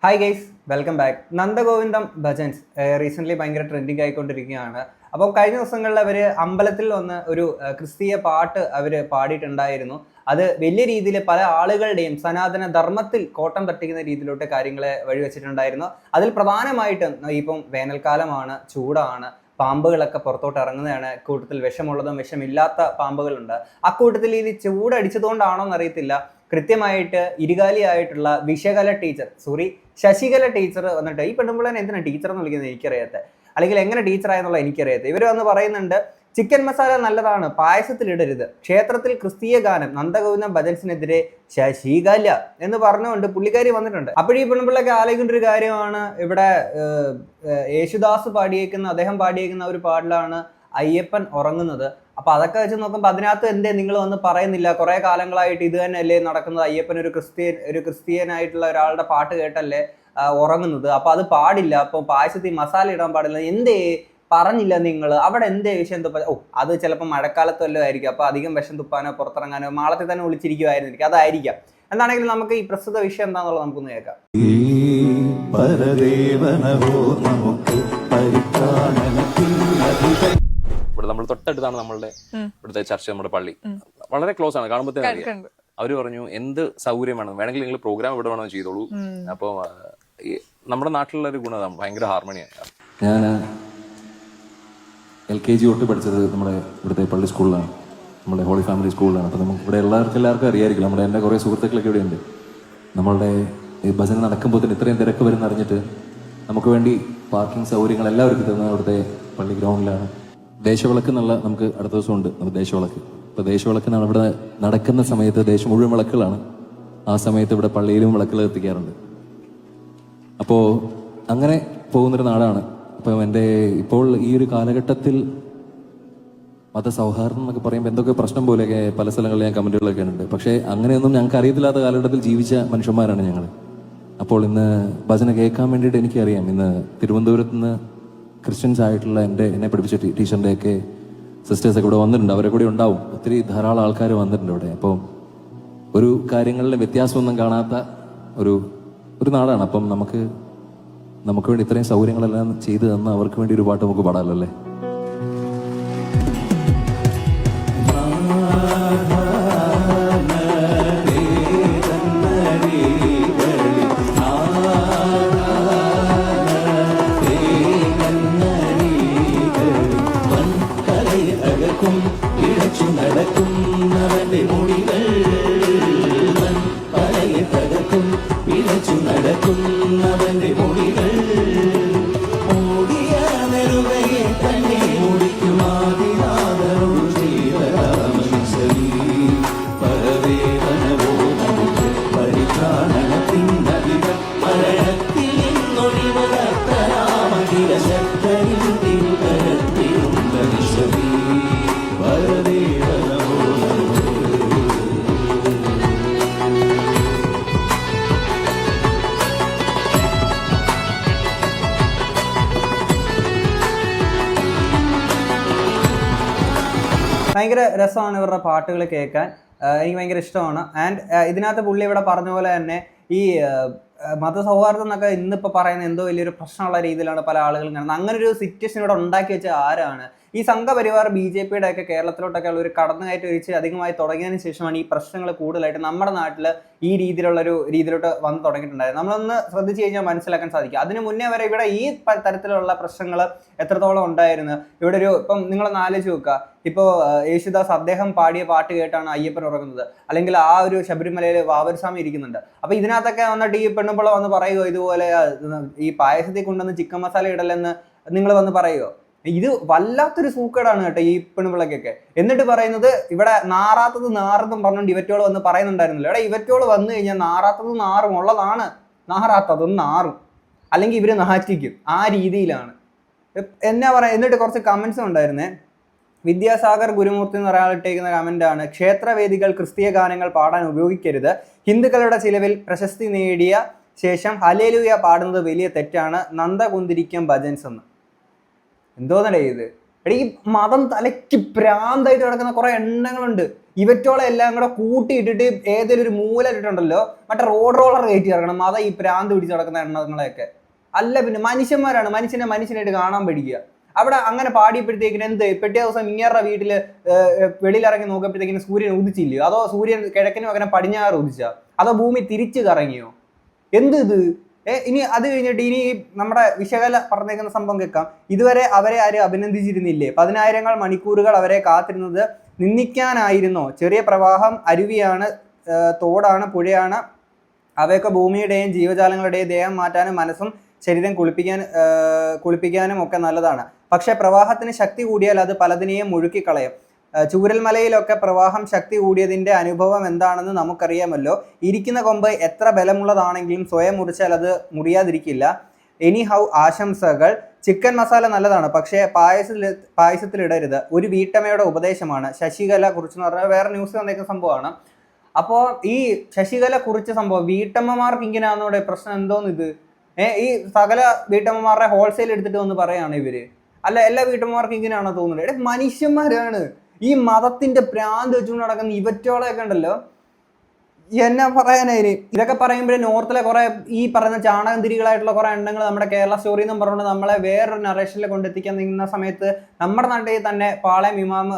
Hi guys, welcome back. Nandagovindam bhajans recently ഭയങ്കര trending ആയിക്കൊണ്ടിരിക്കുകയാണ്. അപ്പം കഴിഞ്ഞ ദിവസങ്ങളിൽ അവർ അമ്പലത്തിൽ വന്ന് ഒരു ക്രിസ്തീയ പാട്ട് അവർ പാടിയിട്ടുണ്ടായിരുന്നു. അത് വലിയ രീതിയിൽ പല ആളുകളുടെയും സനാതന ധർമ്മത്തിൽ കോട്ടം തട്ടിക്കുന്ന രീതിയിലോട്ട് കാര്യങ്ങളെ വഴിവെച്ചിട്ടുണ്ടായിരുന്നു. അതിൽ പ്രധാനമായിട്ടും ഇപ്പം വേനൽക്കാലമാണ്, ചൂടാണ്, പാമ്പുകളൊക്കെ പുറത്തോട്ട് ഇറങ്ങുന്നതാണ്. കൂട്ടത്തിൽ വിഷമുള്ളതും വിഷമില്ലാത്ത പാമ്പുകളുണ്ട്. അക്കൂട്ടത്തിൽ ഇത് ചൂടടിച്ചതുകൊണ്ടാണോ എന്നറിയത്തില്ല, കൃത്യമായിട്ട് ഇരുകാലിയായിട്ടുള്ള വിശകല ടീച്ചർ ശശികല ടീച്ചർ വന്നിട്ട് ഈ പെണ്ണുമ്പിള്ളേനെ എന്തിനാണ് ടീച്ചർ എന്ന് വിളിക്കുന്നത് എനിക്കറിയാത്ത, അല്ലെങ്കിൽ എങ്ങനെ ടീച്ചറായെന്നുള്ള എനിക്കറിയാത്ത, ഇവർ വന്ന് പറയുന്നുണ്ട് ചിക്കൻ മസാല നല്ലതാണ്, പായസത്തിൽ ഇടരുത്, ക്ഷേത്രത്തിൽ ക്രിസ്തീയ ഗാനം, നന്ദഗോവിന്ദം ഭജൻസിനെതിരെ ശശികല എന്ന് പറഞ്ഞുകൊണ്ട് പുള്ളിക്കാരി വന്നിട്ടുണ്ട്. അപ്പോഴീ പെണ്ണുമ്പിള്ളൊക്കെ ആലോചിക്കേണ്ട ഒരു കാര്യമാണ്, ഇവിടെ യേശുദാസ് അദ്ദേഹം പാടിയേക്കുന്ന ഒരു പാട്ടിലാണ് അയ്യപ്പൻ ഉറങ്ങുന്നത്. അപ്പൊ അതൊക്കെ വെച്ച് നോക്കുമ്പോൾ അതിനകത്ത് എന്തേ നിങ്ങൾ വന്ന് പറയുന്നില്ല? കുറെ കാലങ്ങളായിട്ട് ഇത് തന്നെയല്ലേ നടക്കുന്നത്? അയ്യപ്പൻ ഒരു ക്രിസ്ത്യനായിട്ടുള്ള ഒരാളുടെ പാട്ട് കേട്ടല്ലേ ഉറങ്ങുന്നത്. അപ്പൊ അത് പാടില്ല, അപ്പൊ പായസത്തിൽ മസാല ഇടാൻ പാടില്ല, എന്തേ പറഞ്ഞില്ല നിങ്ങൾ? അവിടെ എന്തേ വിഷം തുപ്പാൻ? അത് ചിലപ്പോൾ മഴക്കാലത്ത് വല്ലതും ആയിരിക്കും. അപ്പൊ അധികം വിഷം തുപ്പാനോ പുറത്തിറങ്ങാനോ മാളത്തിൽ തന്നെ വിളിച്ചിരിക്കുമായിരുന്നിരിക്കും, അതായിരിക്കാം. എന്താണെങ്കിലും നമുക്ക് ഈ പ്രസ്തുത വിഷയം എന്താണെന്നുള്ളത് നമുക്കൊന്ന് കേൾക്കാം. ഇവിടെ നമ്മൾ തൊട്ടടുത്താണ് നമ്മളുടെ ഇവിടുത്തെ ചർച്ച, നമ്മുടെ പള്ളി വളരെ ക്ലോസ് ആണ്, കാണുമ്പോൾ തന്നെ അറിയാം. അവര് പറഞ്ഞു എന്ത് സൗകര്യം വേണം, വേണമെങ്കിൽ നിങ്ങൾ പ്രോഗ്രാം ഇവിടെ വേണമെന്ന് ചെയ്തോളൂ. അപ്പോൾ നമ്മുടെ നാട്ടിലുള്ള ഒരു ഗുണം ഭയങ്കര ഹാർമണിയാണ്. ഞാൻ LKG തൊട്ട് പഠിച്ചത് നമ്മുടെ ഇവിടുത്തെ പള്ളി സ്കൂളിലാണ്, നമ്മുടെ ഹോളി ഫാമിലി സ്കൂളിലാണ്. അപ്പോൾ നമുക്ക് ഇവിടെ എല്ലാവർക്കും അറിയായിരിക്കും, നമ്മുടെ എൻ്റെ കുറേ സുഹൃത്തുക്കളൊക്കെ ഇവിടെയുണ്ട്. നമ്മളുടെ ഈ ഭജന നടക്കുമ്പോൾ തന്നെ ഇത്രയും തിരക്ക് വരുന്ന അറിഞ്ഞിട്ട് നമുക്ക് വേണ്ടി പാർക്കിംഗ് സൗകര്യങ്ങൾ എല്ലാവർക്കും തരുന്നത് അവിടുത്തെ പള്ളി ഗ്രൗണ്ടിലാണ്. ദേശവിളക്ക് എന്നുള്ള നമുക്ക് അടുത്ത ദിവസം ഉണ്ട്, നമുക്ക് ദേശവിളക്ക്. ഇപ്പോൾ ദേശവിളക്കിനാണ് ഇവിടെ നടക്കുന്ന സമയത്ത് ദേശം മുഴുവൻ വിളക്കുകളാണ്. ആ സമയത്ത് ഇവിടെ പള്ളിയിലും വിളക്കുകൾ എത്തിക്കാറുണ്ട്. അപ്പോൾ അങ്ങനെ പോകുന്നൊരു നാടാണ്. അപ്പം ഇപ്പോൾ ഈ ഒരു കാലഘട്ടത്തിൽ മതസൗഹാർദ്ദം എന്നൊക്കെ പറയുമ്പോൾ എന്തൊക്കെ പ്രശ്നം പോലെയൊക്കെ പല സ്ഥലങ്ങളിൽ ഞാൻ കമൻറ്റുകളൊക്കെ ഉണ്ട്. പക്ഷേ അങ്ങനെയൊന്നും ഞങ്ങൾക്ക് അറിയത്തില്ലാത്ത കാലഘട്ടത്തിൽ ജീവിച്ച മനുഷ്യന്മാരാണ് ഞങ്ങൾ. അപ്പോൾ ഇന്ന് ഭജന കേൾക്കാൻ വേണ്ടിയിട്ട് എനിക്കറിയാം, ഇന്ന് തിരുവനന്തപുരത്ത് നിന്ന് ക്രിസ്ത്യൻസ് ആയിട്ടുള്ള എന്നെ പഠിപ്പിച്ച ടീച്ചറിൻ്റെയൊക്കെ സിസ്റ്റേഴ്സൊക്കെ ഇവിടെ വന്നിട്ടുണ്ട്. അവരെ കൂടെ ഉണ്ടാവും, ധാരാളം ആൾക്കാർ വന്നിട്ടുണ്ട് ഇവിടെ. അപ്പോൾ ഒരു കാര്യങ്ങളിലെ വ്യത്യാസമൊന്നും കാണാത്ത ഒരു നാടാണ്. അപ്പം നമുക്ക് വേണ്ടി ഇത്രയും സൗകര്യങ്ങളെല്ലാം ചെയ്തു തന്ന അവർക്ക് വേണ്ടി ഒരു പാട്ട് നമുക്ക് പാടാമല്ലോ അല്ലേ? ഭയങ്കര രസമാണ് ഇവരുടെ പാട്ടുകൾ കേൾക്കാൻ, എനിക്ക് ഭയങ്കര ഇഷ്ടമാണ്. ആൻഡ് ഇതിനകത്ത് പുള്ളി ഇവിടെ പറഞ്ഞ പോലെ തന്നെ ഈ മതസൗഹാർദ്ദം എന്നൊക്കെ ഇന്നിപ്പോൾ പറയുന്ന എന്തോ വലിയൊരു പ്രശ്നമുള്ള രീതിയിലാണ് പല ആളുകളും കാണുന്നത്. അങ്ങനെ ഒരു സിറ്റുവേഷൻ ഇവിടെ ഉണ്ടാക്കി വെച്ച ആരാണ്? ഈ സംഘപരിവാർ BJPയുടെ ഒക്കെ കേരളത്തിലോട്ടൊക്കെ ഉള്ള ഒരു കടന്നുകയറ്റം ഒഴിച്ച് അധികമായി തുടങ്ങിയതിന് ശേഷമാണ് ഈ പ്രശ്നങ്ങൾ കൂടുതലായിട്ട് നമ്മുടെ നാട്ടിൽ ഈ രീതിയിലോട്ട് വന്ന് തുടങ്ങിയിട്ടുണ്ടായത്. നമ്മളൊന്ന് ശ്രദ്ധിച്ചു കഴിഞ്ഞാൽ മനസ്സിലാക്കാൻ സാധിക്കും. അതിന് മുന്നേ വരെ ഇവിടെ ഈ തരത്തിലുള്ള പ്രശ്നങ്ങൾ എത്രത്തോളം ഉണ്ടായിരുന്നു. ഇവിടെ ഇപ്പം നിങ്ങളൊന്ന് ആലോചിച്ച് നോക്കുക, ഇപ്പോൾ യേശുദാസ് അദ്ദേഹം പാടിയ പാട്ട് കേട്ടാണ് അയ്യപ്പൻ ഉറങ്ങുന്നത്, അല്ലെങ്കിൽ ആ ഒരു ശബരിമലയിൽ വാവരസ്വാമി ഇരിക്കുന്നുണ്ട്. അപ്പൊ ഇതിനകത്തൊക്കെ വന്നിട്ട് ഈ പെണ്ണുമ്പിള വന്ന് പറയുമോ ഇതുപോലെ ഈ പായസത്തിൽ കൊണ്ടുവന്ന് ചിക്കൻ മസാല ഇടലെന്ന് നിങ്ങൾ വന്ന് പറയുമോ? ഇത് വല്ലാത്തൊരു സൂക്കേടാണ് കേട്ടോ ഈ പെണ്ണുപിള്ളക്കൊക്കെ. എന്നിട്ട് പറയുന്നത് ഇവിടെ നാറാത്തത് നാറെന്നും പറഞ്ഞുകൊണ്ട് ഇവറ്റോള് വന്ന് പറയുന്നുണ്ടായിരുന്നല്ലോ. ഇവിടെ ഇവറ്റോള് വന്നു കഴിഞ്ഞാൽ നാറാത്തത് നാറും ഉള്ളതാണ്, നാറാത്തതും നാറും, അല്ലെങ്കിൽ ഇവര് നാറ്റിക്കും, ആ രീതിയിലാണ് എന്നാ പറയാ. എന്നിട്ട് കുറച്ച് കമന്റ്സ് ഉണ്ടായിരുന്നേ. വിദ്യാസാഗർ ഗുരുമൂർത്തി എന്ന് ഒരാൾ ഇട്ടേക്കുന്ന കമന്റാണ്, ക്ഷേത്രവേദികൾ ക്രിസ്തീയ ഗാനങ്ങൾ പാടാൻ ഉപയോഗിക്കരുത്, ഹിന്ദുക്കളുടെ ചിലവിൽ പ്രശസ്തി നേടിയ ശേഷം ഹല്ലേലൂയ പാടുന്നത് വലിയ തെറ്റാണ്, നന്ദകുന്തിരിക്കം ഭജൻസ് എന്ന്. എന്തോന്നടേ ഇത്? എടീ, ഈ മതം തലയ്ക്ക് ഭ്രാന്തായിട്ട് കിടക്കുന്ന കുറെ എണ്ണങ്ങളുണ്ട്. ഇവറ്റോളെ എല്ലാം കൂടെ കൂട്ടിയിട്ടിട്ട് ഏതെങ്കിലും ഒരു മൂല ഇട്ടുണ്ടല്ലോ, മറ്റേ റോഡ് റോളർ കയറ്റി ഇറങ്ങണം. അതാ ഈ പ്രാന്ത് പിടിച്ച് നടക്കുന്ന എണ്ണങ്ങളെയൊക്കെ. അല്ല പിന്നെ മനുഷ്യന്മാരാണ്, മനുഷ്യനായിട്ട് കാണാൻ പഠിക്കുക. അവിടെ അങ്ങനെ പാടിയപ്പോഴത്തേക്കിന് എന്ത് പിറ്റേ ദിവസം ഇങ്ങേറെ വീട്ടില് വെളിയിലിറങ്ങി നോക്കിയപ്പോഴത്തേക്കിന് സൂര്യൻ ഉദിച്ചില്ലയോ? അതോ സൂര്യൻ കിഴക്കിന് പകരം പടിഞ്ഞാറ് ഉദിച്ചാ? അതോ ഭൂമി തിരിച്ചു കറങ്ങിയോ? എന്ത് ഇത്? ഇനി അത് കഴിഞ്ഞിട്ട് ഇനി നമ്മുടെ വിശകല പറഞ്ഞേക്കുന്ന സംഭവം കേൾക്കാം. ഇതുവരെ അവരെ ആരും അഭിനന്ദിച്ചിരുന്നില്ലേ? 10,000 മണിക്കൂറുകൾ അവരെ കാത്തിരുന്നത് നിന്ദിക്കാനായിരുന്നോ? ചെറിയ പ്രവാഹം, അരുവിയാണ്, തോടാണ്, പുഴയാണ്, അവയൊക്കെ ഭൂമിയുടെയും ജീവജാലങ്ങളുടെയും ദേഹം മാറ്റാനും മനസ്സും ശരീരം കുളിപ്പിക്കാനും ഒക്കെ നല്ലതാണ്. പക്ഷെ പ്രവാഹത്തിന് ശക്തി കൂടിയാൽ അത് പലതിനെയും മുഴുക്കിക്കളയും. ചൂരൽമലയിലൊക്കെ പ്രവാഹം ശക്തി കൂടിയതിൻ്റെ അനുഭവം എന്താണെന്ന് നമുക്കറിയാമല്ലോ. ഇരിക്കുന്ന കൊമ്പ് എത്ര ബലമുള്ളതാണെങ്കിലും സ്വയം മുറിച്ചാൽ അത് മുറിയാതിരിക്കില്ല. എനിഹൗ, ആശംസകൾ. ചിക്കൻ മസാല നല്ലതാണ്, പക്ഷേ പായസത്തിലിടരുത്. ഒരു വീട്ടമ്മയുടെ ഉപദേശമാണ്. ശശികല കുറിച്ചെന്ന് പറഞ്ഞാൽ വേറെ ന്യൂസ് വന്നേക്കുന്ന സംഭവമാണ്. അപ്പോൾ ഈ ശശികല കുറിച്ച സംഭവം വീട്ടമ്മമാർക്ക് ഇങ്ങനെയാണെന്നോടെ പ്രശ്നം എന്തോന്ന് ഇത്? ഈ സകല വീട്ടമ്മമാരുടെ ഹോൾസെയിൽ എടുത്തിട്ട് വന്ന് പറയാണ് ഇവര്. അല്ല, എല്ലാ വീട്ടമ്മമാർക്കും ഇങ്ങനെയാണോ തോന്നുന്നത്? മനുഷ്യന്മാരാണ്. ഈ മതത്തിന്റെ പ്രാന്ത് വെച്ചുകൊണ്ട് നടക്കുന്ന ഇവറ്റോളൊക്കെ ഉണ്ടല്ലോ, എന്നാ പറയാനായി. ഇതൊക്കെ പറയുമ്പോഴേ നോർത്തിലെ കുറെ ഈ പറയുന്ന ചാണകന്തിരികളായിട്ടുള്ള കുറെ എണ്ണങ്ങൾ നമ്മുടെ കേരള സ്റ്റോറി എന്നും പറഞ്ഞുകൊണ്ട് നമ്മളെ വേറൊരു നറേഷനിൽ കൊണ്ടെത്തിക്കാൻ നിൽക്കുന്ന സമയത്ത് നമ്മുടെ നാട്ടിൽ തന്നെ പാളയം ഇമാം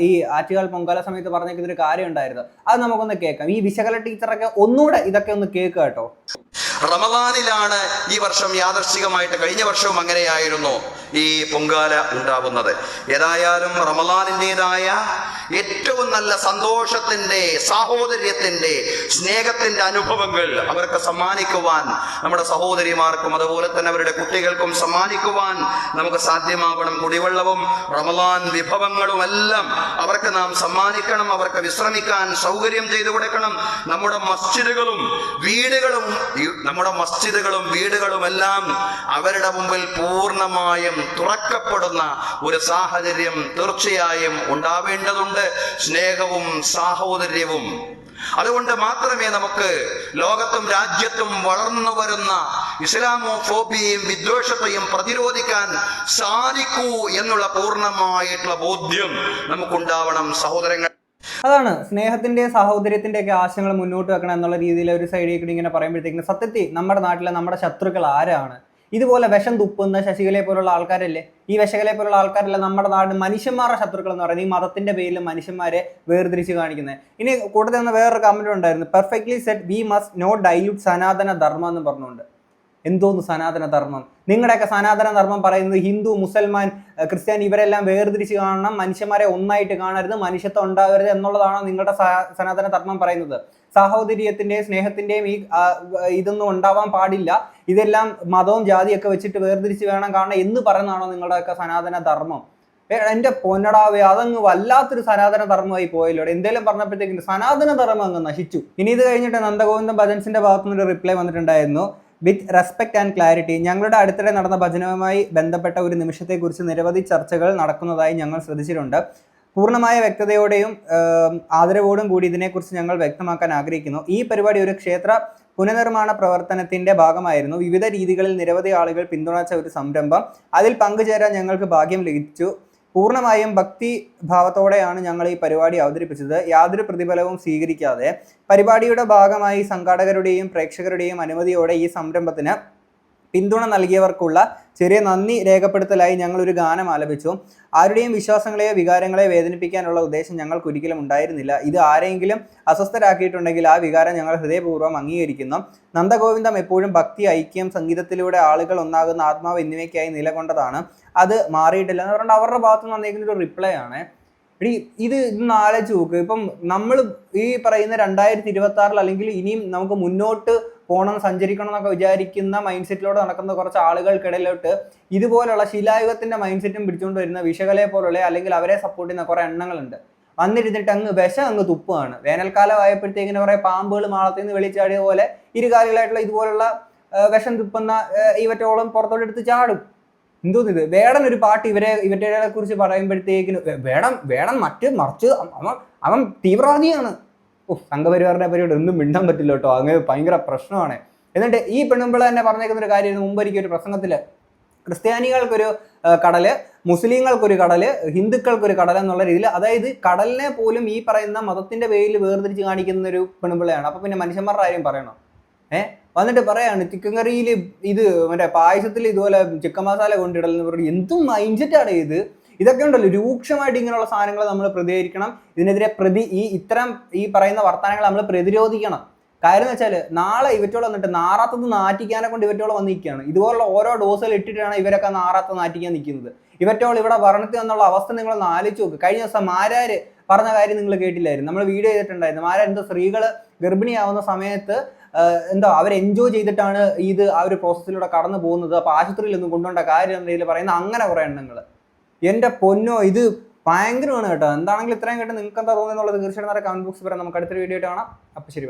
ഈ ആറ്റുകാൽ പൊങ്കാല സമയത്ത് പറഞ്ഞേക്കുന്ന ഒരു കാര്യം ഉണ്ടായിരുന്നു. അത് നമുക്കൊന്ന് കേൾക്കാം. ഈ വിശകല ടീച്ചറൊക്കെ ഒന്നുകൂടെ ഇതൊക്കെ ഒന്ന് കേൾക്കുക കേട്ടോ. റമദാനിലാണ് ഈ വർഷം യാദർശികമായിട്ട്, കഴിഞ്ഞ വർഷവും അങ്ങനെയായിരുന്നു ഈ പൊങ്കാല ഉണ്ടാവുന്നത്. ഏതായാലും റമദാനിൻ്റെതായ ഏറ്റവും നല്ല സന്തോഷത്തിന്റെ, സാഹോദര്യത്തിന്റെ, സ്നേഹത്തിന്റെ അനുഭവങ്ങൾ അവർക്ക് സമ്മാനിക്കുവാൻ, നമ്മുടെ സഹോദരിമാർക്കും അതുപോലെ തന്നെ അവരുടെ കുട്ടികൾക്കും സമ്മാനിക്കുവാൻ നമുക്ക് സാധ്യമാവണം. കുടിവെള്ളവും റമദാൻ വിഭവങ്ങളും എല്ലാം അവർക്ക് നാം സമ്മാനിക്കണം. അവർക്ക് വിശ്രമിക്കാൻ സൗകര്യം ചെയ്തു കൊടുക്കണം. നമ്മുടെ മസ്ജിദുകളും വീടുകളും എല്ലാം അവരുടെ മുമ്പിൽ പൂർണ്ണമായും തുറക്കപ്പെടുന്ന ഒരു സാഹചര്യം തീർച്ചയായും ഉണ്ടാവേണ്ടതുണ്ട്. സ്നേഹവും സാഹോദര്യവും. അതുകൊണ്ട് മാത്രമേ നമുക്ക് ലോകത്തും രാജ്യത്തും വളർന്നു വരുന്ന ഇസ്ലാമോഫോബിയയും വിദ്വേഷത്തെയും പ്രതിരോധിക്കാൻ സാധിക്കൂ എന്നുള്ള പൂർണ്ണമായിട്ടുള്ള ബോധ്യം നമുക്കുണ്ടാവണം സഹോദരങ്ങൾ. അതാണ് സ്നേഹത്തിന്റെ സാഹോദര്യത്തിന്റെ ഒക്കെ ആശയങ്ങൾ മുന്നോട്ട് വെക്കണം എന്നുള്ള രീതിയിൽ ഒരു സൈഡിൽ കൂടി ഇങ്ങനെ പറയുമ്പോഴത്തേക്കും സത്യത്തിൽ നമ്മുടെ നാട്ടിലെ നമ്മുടെ ശത്രുക്കൾ ആരാണ്? ഇതുപോലെ വിഷം തുപ്പുന്ന ശശികലയെ പോലുള്ള ആൾക്കാരല്ലേ? ഈ വിശകലയെ പോലുള്ള ആൾക്കാരല്ല നമ്മുടെ നാട് മനുഷ്യന്മാരുടെ ശത്രുക്കൾ എന്ന് പറയുന്നത്. ഈ മതത്തിന്റെ പേരിൽ മനുഷ്യന്മാരെ വേർതിരിച്ച് കാണിക്കുന്നത്. ഇനി കൂടുതൽ തന്നെ വേറൊരു കമന്റ് ഉണ്ടായിരുന്നു. Perfectly set, we must not dilute Sanatana Dharma എന്ന് പറഞ്ഞുകൊണ്ട്. എന്തോന്ന് സനാതന ധർമ്മം? നിങ്ങളുടെയൊക്കെ സനാതന ധർമ്മം പറയുന്നത് ഹിന്ദു, മുസൽമാൻ, ക്രിസ്ത്യാനി ഇവരെല്ലാം വേർതിരിച്ച് കാണണം, മനുഷ്യന്മാരെ ഒന്നായിട്ട് കാണരുത്, മനുഷ്യത്വം ഉണ്ടാവരുത് എന്നുള്ളതാണോ നിങ്ങളുടെ സനാതന ധർമ്മം പറയുന്നത്? സാഹോദര്യത്തിന്റെയും സ്നേഹത്തിന്റെയും ഈ ഇതൊന്നും ഉണ്ടാവാൻ പാടില്ല, ഇതെല്ലാം മതവും ജാതിയൊക്കെ വെച്ചിട്ട് വേർതിരിച്ച് വേണം കാണണം എന്ന് പറയുന്നതാണോ നിങ്ങളുടെയൊക്കെ സനാതന ധർമ്മം? എന്റെ പൊന്നടാവേ, അതങ്ങ് വല്ലാത്തൊരു സനാതന ധർമ്മമായി പോയല്ലോ. എന്തേലും പറഞ്ഞപ്പോഴത്തേക്കും സനാതന ധർമ്മം അങ്ങ് നശിച്ചു. ഇനി ഇത് കഴിഞ്ഞിട്ട് നന്ദഗോവിന്ദം ഭജൻസിന്റെ ഭാഗത്തുനിന്നൊരു റിപ്ലൈ വന്നിട്ടുണ്ടായിരുന്നു. വിത്ത് റെസ്പെക്ട് ആൻഡ് ക്ലാരിറ്റി, ഞങ്ങളുടെ അടുത്തിടെ നടന്ന ഭജനവുമായി ബന്ധപ്പെട്ട ഒരു നിമിഷത്തെക്കുറിച്ച് നിരവധി ചർച്ചകൾ നടക്കുന്നതായി ഞങ്ങൾ ശ്രദ്ധിച്ചിട്ടുണ്ട്. പൂർണ്ണമായ വ്യക്തതയോടെയും ആദരവോടും കൂടി ഇതിനെക്കുറിച്ച് ഞങ്ങൾ വ്യക്തമാക്കാൻ ആഗ്രഹിക്കുന്നു. ഈ പരിപാടി ഒരു ക്ഷേത്ര പുനർനിർമ്മാണ പ്രവർത്തനത്തിന്റെ ഭാഗമായിരുന്നു. വിവിധ രീതികളിൽ നിരവധി ആളുകൾ പിന്തുണച്ച ഒരു സംരംഭം. അതിൽ പങ്കുചേരാൻ ഞങ്ങൾക്ക് ഭാഗ്യം ലഭിച്ചു. പൂർണ്ണമായും ഭക്തി ഭാവത്തോടെയാണ് ഞങ്ങൾ ഈ പരിപാടി അവതരിപ്പിച്ചത്. യാതൊരു പ്രതിഫലവും സ്വീകരിക്കാതെ പരിപാടിയുടെ ഭാഗമായി സംഘാടകരുടെയും പ്രേക്ഷകരുടെയും അനുമതിയോടെ ഈ സംരംഭത്തിന് പിന്തുണ നൽകിയവർക്കുള്ള ചെറിയ നന്ദി രേഖപ്പെടുത്തലായി ഞങ്ങൾ ഒരു ഗാനം ആലപിച്ചു. ആരുടെയും വിശ്വാസങ്ങളെയോ വികാരങ്ങളെയോ വേദനിപ്പിക്കാനുള്ള ഉദ്ദേശം ഞങ്ങൾക്ക് ഒരിക്കലും ഉണ്ടായിരുന്നില്ല. ഇത് ആരെങ്കിലും അസ്വസ്ഥരാക്കിയിട്ടുണ്ടെങ്കിൽ ആ വികാരം ഞങ്ങൾ ഹൃദയപൂർവ്വം അംഗീകരിക്കുന്നു. നന്ദഗോവിന്ദം എപ്പോഴും ഭക്തി, ഐക്യം, സംഗീതത്തിലൂടെ ആളുകൾ ഒന്നാകുന്ന ആത്മാവ് എന്നിവയ്ക്കായി നിലകൊണ്ടതാണ്. അത് മാറിയിട്ടില്ല എന്ന് പറഞ്ഞാൽ അവരുടെ ഭാഗത്ത് നിന്ന് വന്നേക്കുന്ന ഒരു റിപ്ലൈ ആണ്. ഇതൊന്ന് ആലോചിച്ച് നോക്ക്. ഇപ്പം നമ്മൾ ഈ പറയുന്ന 2026 അല്ലെങ്കിൽ ഇനിയും നമുക്ക് മുന്നോട്ട് പോകണം, സഞ്ചരിക്കണം എന്നൊക്കെ വിചാരിക്കുന്ന മൈൻഡ് സെറ്റിലൂടെ നടക്കുന്ന കുറച്ച് ആളുകൾക്കിടയിലോട്ട് ഇതുപോലുള്ള ശിലായുഗത്തിന്റെ മൈൻഡ് സെറ്റും പിടിച്ചുകൊണ്ട് വരുന്ന വിശകലയെ പോലുള്ള അല്ലെങ്കിൽ അവരെ സപ്പോർട്ട് ചെയ്യുന്ന കുറെ എണ്ണങ്ങളുണ്ട്. വന്നിരുന്നിട്ട് അങ്ങ് തുപ്പുകയാണ്. വേനൽക്കാലം ആയപ്പോഴത്തേക്കിന് കുറെ പാമ്പുകൾ മാളത്തിൽ നിന്ന് വെളിച്ചാടിയ പോലെ ഇരുകാലികളായിട്ടുള്ള ഇതുപോലുള്ള വിഷം തുപ്പുന്ന ഇവറ്റോളം പുറത്തോട്ട് എടുത്ത് ചാടും. എന്തോന്നിത്? വേടൻ ഒരു പാട്ട് ഇവരുടെ കുറിച്ച് പറയുമ്പോഴത്തേക്കിന് വേടൻ മറിച്ച് അവൻ തീവ്രവാദിയാണ്. സംഘപരിവാറിന്റെ പരിപാടി ഒന്നും മിണ്ടാൻ പറ്റില്ല കേട്ടോ. അങ്ങനെ ഭയങ്കര പ്രശ്നമാണ്. എന്നിട്ട് ഈ പെണ്ണുമ്പിള തന്നെ പറഞ്ഞേക്കുന്ന ഒരു കാര്യം, മുമ്പൊരിക്കും ഒരു പ്രസംഗത്തില് ക്രിസ്ത്യാനികൾക്കൊരു കടല്, മുസ്ലിങ്ങൾക്കൊരു കടല്, ഹിന്ദുക്കൾക്കൊരു കടൽ എന്നുള്ള രീതിയിൽ, അതായത് കടലിനെ പോലും ഈ പറയുന്ന മതത്തിന്റെ പേരിൽ വേർതിരിച്ച് കാണിക്കുന്ന ഒരു പെൺപിള്ളയാണ്. അപ്പൊ പിന്നെ മനുഷ്യന്മാരുടെ കാര്യം പറയണോ? വന്നിട്ട് പറയാണ് ചിക്കൻ കറിയിൽ ഇത് മറ്റേ പായസത്തിൽ ഇതുപോലെ ചിക്കൻ മസാല കൊണ്ടിടലെന്ന് പറഞ്ഞു. എന്തും മൈൻഡ് സെറ്റാണ് ഇത്. ഇതൊക്കെ ഉണ്ടല്ലോ രൂക്ഷമായിട്ട് ഇങ്ങനെയുള്ള സാധനങ്ങൾ നമ്മൾ പ്രതികരിക്കണം. ഇതിനെതിരെ ഇത്തരം ഈ പറയുന്ന വർത്തമാനങ്ങൾ നമ്മൾ പ്രതിരോധിക്കണം. കാര്യം എന്ന് വെച്ചാൽ നാളെ ഇവറ്റോളം വന്നിട്ട് നാറാത്തത് നാറ്റിക്കാനെ കൊണ്ട് ഇവറ്റോളം വന്നിരിക്കുകയാണ്. ഇതുപോലുള്ള ഓരോ ഡോസുകൾ ഇട്ടിട്ടാണ് ഇവരൊക്കെ നാറാത്ത നാറ്റിക്കാൻ നിൽക്കുന്നത്. ഇവറ്റോളം ഇവിടെ ഭരണത്തിൽ എന്നുള്ള അവസ്ഥ നിങ്ങളൊന്ന് ആലോചിച്ച് നോക്ക്. കഴിഞ്ഞ ദിവസം മാരാര് പറഞ്ഞ കാര്യം നിങ്ങൾ കേട്ടില്ലായിരുന്നു? നമ്മൾ വീഡിയോ ചെയ്തിട്ടുണ്ടായിരുന്നു. മാരാരെന്തോ സ്ത്രീകൾ ഗർഭിണിയാവുന്ന സമയത്ത് എന്തോ അവർ എൻജോയ് ചെയ്തിട്ടാണ് ആ ഒരു പ്രോസസ്സിലൂടെ കടന്നു പോകുന്നത്. അപ്പോൾ ആശുപത്രിയിലൊന്നും കൊണ്ടുപോകേണ്ട കാര്യം എന്ന രീതിയിൽ പറയുന്ന അങ്ങനെ കുറേ എണ്ണങ്ങൾ. എൻ്റെ പൊന്നോ, ഇത് ഭയങ്കരമാണ് കേട്ടോ. എന്താണെങ്കിലും ഇത്രയും കേട്ട് നിങ്ങൾക്ക് എന്താ തോന്നുന്നുള്ളത് തീർച്ചയായിട്ടും കമന്റ് ബോക്സിൽ പറയാം. നമുക്ക് അടുത്തൊരു വീഡിയോ ആയിട്ട് കാണാം. അപ്പോൾ ശരി.